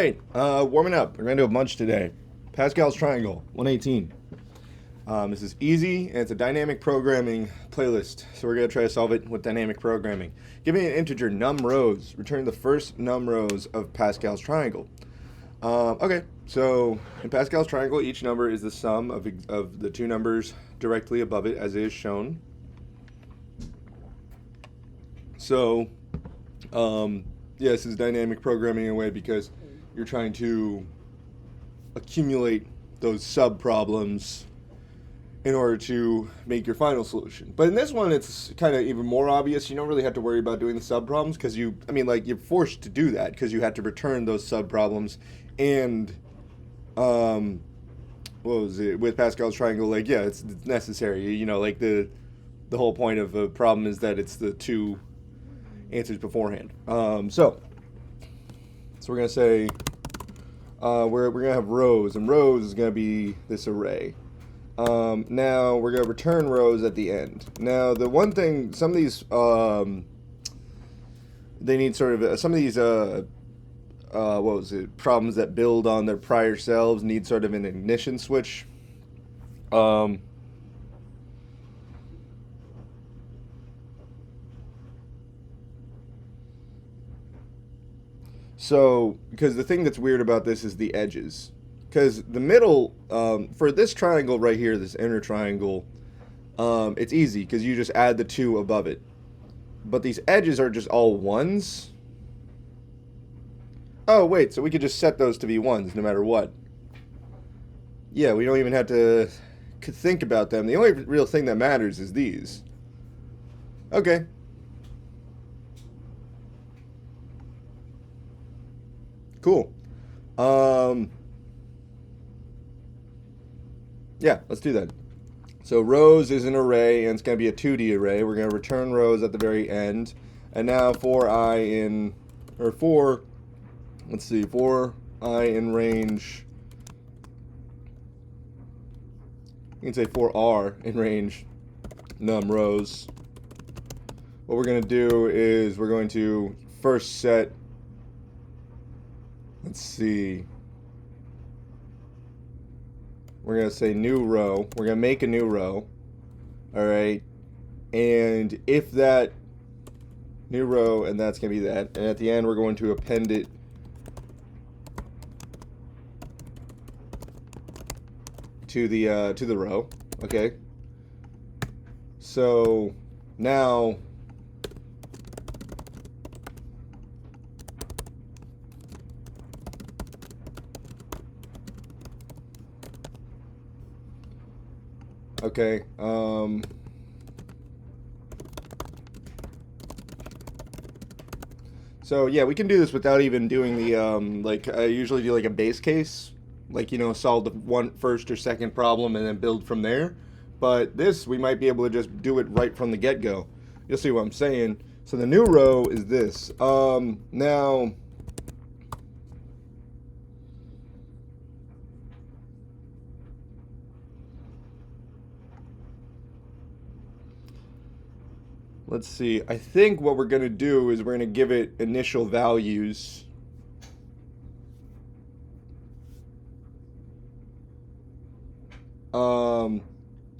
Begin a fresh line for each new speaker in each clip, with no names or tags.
Hey, warming up. We're going to do a bunch today. Pascal's triangle, 118. This is easy, and it's a dynamic programming playlist. So we're going to try to solve it with dynamic programming. Give me an integer, num rows. Return the first num rows of Pascal's triangle. Okay, so in Pascal's triangle, each number is the sum of the two numbers directly above it, as is shown. So, yeah, this is dynamic programming in a way because you're trying to accumulate those sub-problems in order to make your final solution. But in this one, it's kind of even more obvious. You don't really have to worry about doing the sub-problems because you're forced to do that because you have to return those sub-problems. And, what was it, with Pascal's triangle, it's necessary. The whole point of a problem is that it's the two answers beforehand. So we're going to say, we're going to have rows, and rows is going to be this array. Now we're going to return rows at the end. Now the one thing, some of these, they need sort of, some of these, problems that build on their prior selves need sort of an ignition switch. So, because the thing that's weird about this is the edges. Because the middle, for this triangle right here, this inner triangle, it's easy because you just add the two above it. But these edges are just all ones. Oh, wait, so we could just set those to be ones no matter what. Yeah, we don't even have to think about them. The only real thing that matters is these. Okay. Cool. Yeah, let's do that. So rows is an array, and it's going to be a 2D array. We're going to return rows at the very end. And now for I in range, you can say for R in range num rows. What we're going to do is we're going to first set, we're going to say new row. We're going to make a new row. All right. And if that new row, and that's going to be that. And at the end, we're going to append it to the row. Okay. So now, okay, so yeah, we can do this without even doing the, I usually do like a base case, solve the one first or second problem and then build from there. But this, we might be able to just do it right from the get-go. You'll see what I'm saying. So the new row is this. Now, let's see. I think what we're going to do is we're going to give it initial values.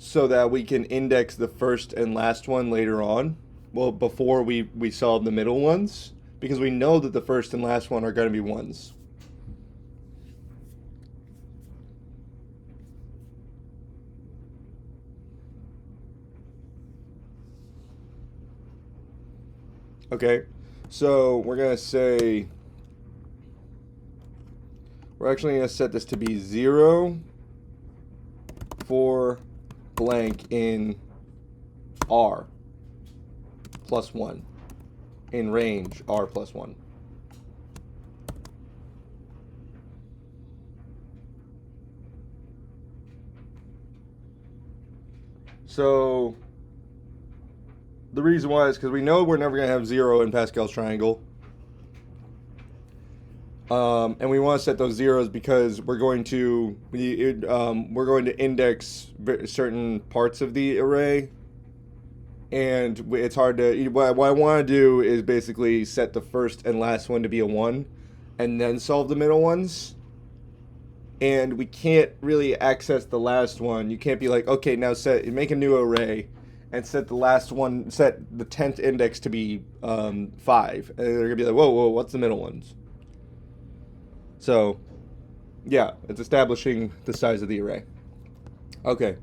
So that we can index the first and last one later on. Well, before we solve the middle ones. Because we know that the first and last one are going to be ones. Okay, so we're going to say, we're actually going to set this to be 0 for blank in R plus 1, in range R plus 1. So the reason why is because we know we're never going to have 0 in Pascal's triangle. And we want to set those zeros because we're going to index certain parts of the array, and it's hard to. What I want to do is basically set the first and last one to be a 1, and then solve the middle ones. And we can't really access the last one. You can't be like, okay, now make a new array and set the last one, set the 10th index to be 5. And they're going to be like, whoa, what's the middle ones? So, yeah, it's establishing the size of the array. Okay.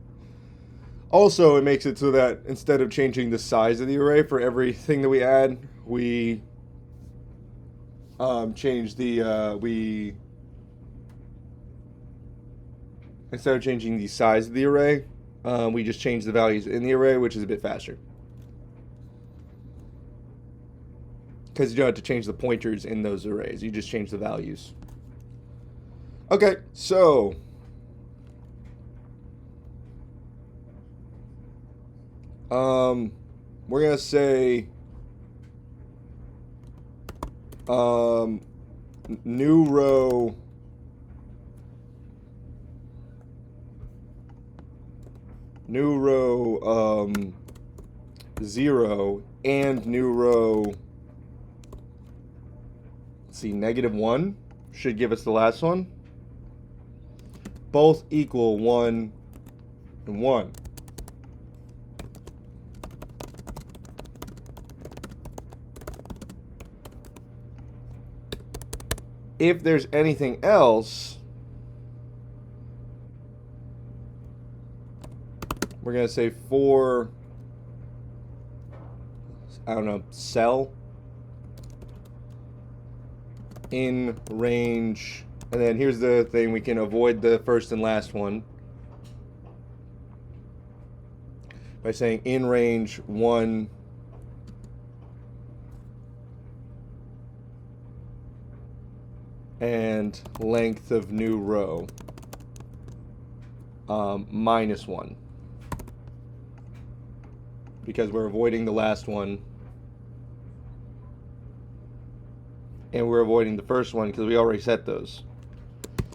Also, it makes it so that instead of changing the size of the array for everything that we add, we change the, instead of changing the size of the array, we just change the values in the array, which is a bit faster. Because you don't have to change the pointers in those arrays. You just change the values. Okay, so we're going to say new row new row 0 and new row, let's see, -1 should give us the last one. Both equal 1 and 1. If there's anything else, we're going to say for, I don't know, cell in range. And then here's the thing, we can avoid the first and last one by saying in range 1 and length of new row -1, because we're avoiding the last one and we're avoiding the first one because we already set those.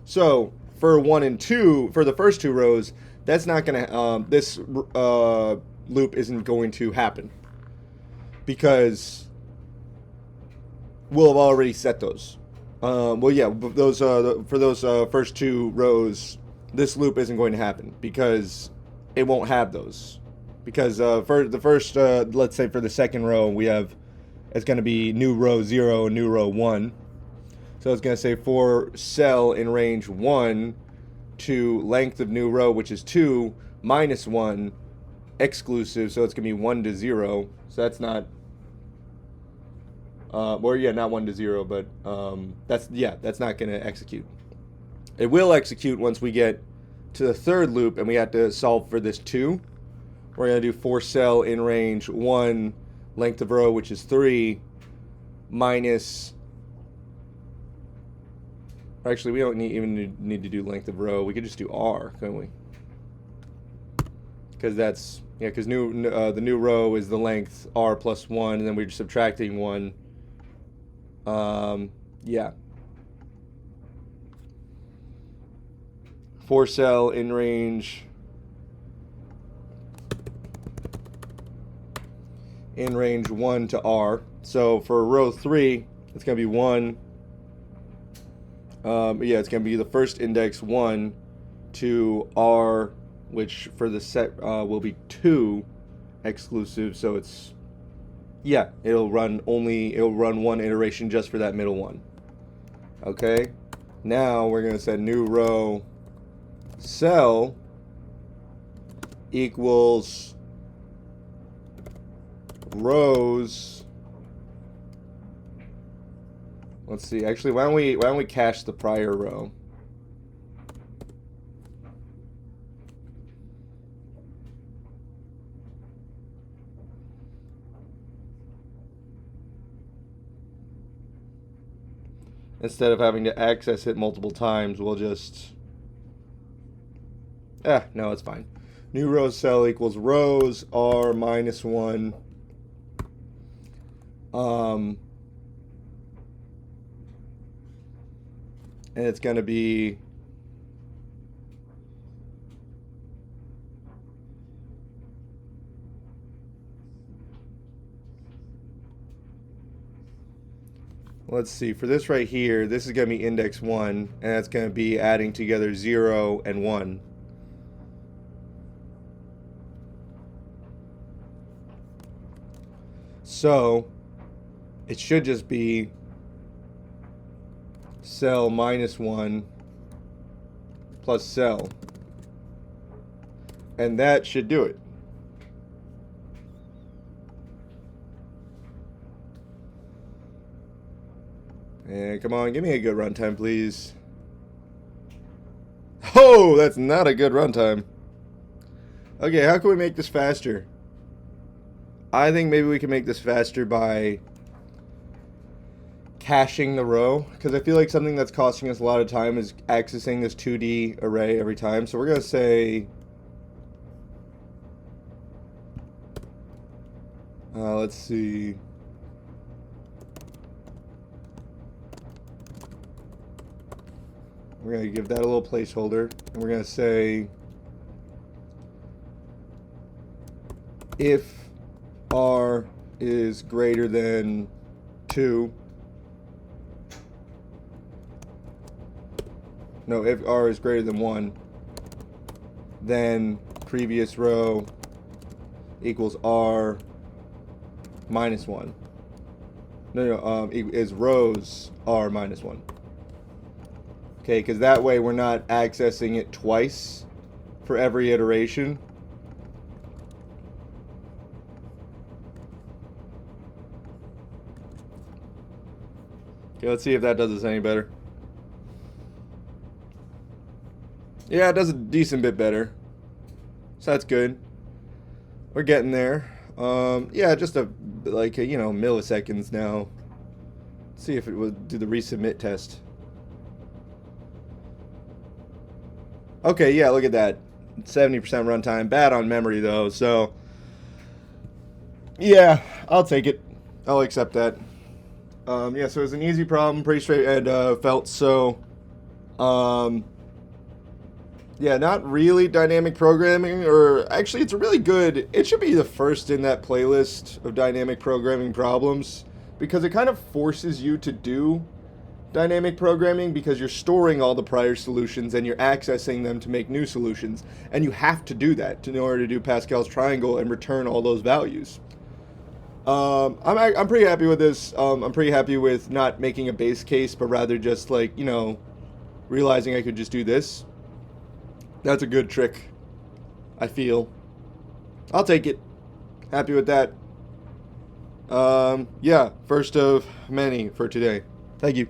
So for 1 and 2, for the first 2 rows, that's not going to, this loop isn't going to happen because we'll have already set those. Well, yeah, those for those first 2 rows, this loop isn't going to happen because it won't have those. Because for the first, let's say for the second row, we have, it's going to be new row 0 and new row 1. So it's going to say for cell in range 1 to length of new row, which is 2, -1, exclusive. So it's going to be 1 to 0. So that's not, or yeah, not 1 to 0, but that's not going to execute. It will execute once we get to the third loop and we have to solve for this 2. We're going to do for cell in range 1, length of row, which is 3, minus, actually we don't even need to do length of row. We could just do R, couldn't we? Because that's, yeah, because the new row is the length R plus 1, and then we're subtracting 1. Yeah. For cell in range 1 to R. So for row 3, it's going to be 1. Yeah, it's going to be the first index 1 to R, which for the set will be 2 exclusive. So it's, yeah, it'll run 1 iteration just for that middle one. Okay. Now we're going to set new row cell equals rows. Let's see. Actually, why don't we cache the prior row? Instead of having to access it multiple times, we'll just, no, it's fine. New row cell equals rows R -1. And it's going to be let's see, for this right here, this is going to be index 1, and that's going to be adding together 0 and 1. So it should just be cell minus 1 plus cell. And that should do it. And come on, give me a good runtime, please. Oh, that's not a good runtime. Okay, how can we make this faster? I think maybe we can make this faster by caching the row, because I feel like something that's costing us a lot of time is accessing this 2D array every time. So we're going to say, let's see. We're going to give that a little placeholder, and we're going to say if R is greater than 2, no, if R is greater than 1, then previous row equals R minus 1. No, is rows R minus 1. Okay, because that way we're not accessing it twice for every iteration. Okay, let's see if that does us any better. Yeah, it does a decent bit better. So that's good. We're getting there. Yeah, just milliseconds now. Let's see if it would do the resubmit test. Okay, yeah, look at that. 70% runtime. Bad on memory, though, so yeah, I'll take it. I'll accept that. Yeah, so it was an easy problem, pretty straight, and felt so. Yeah, not really dynamic programming, or actually, it's really good. It should be the first in that playlist of dynamic programming problems, because it kind of forces you to do dynamic programming, because you're storing all the prior solutions and you're accessing them to make new solutions, and you have to do that in order to do Pascal's triangle and return all those values. I'm pretty happy with this. I'm pretty happy with not making a base case, but rather just realizing I could just do this. That's a good trick, I feel. I'll take it. Happy with that. Yeah, first of many for today. Thank you.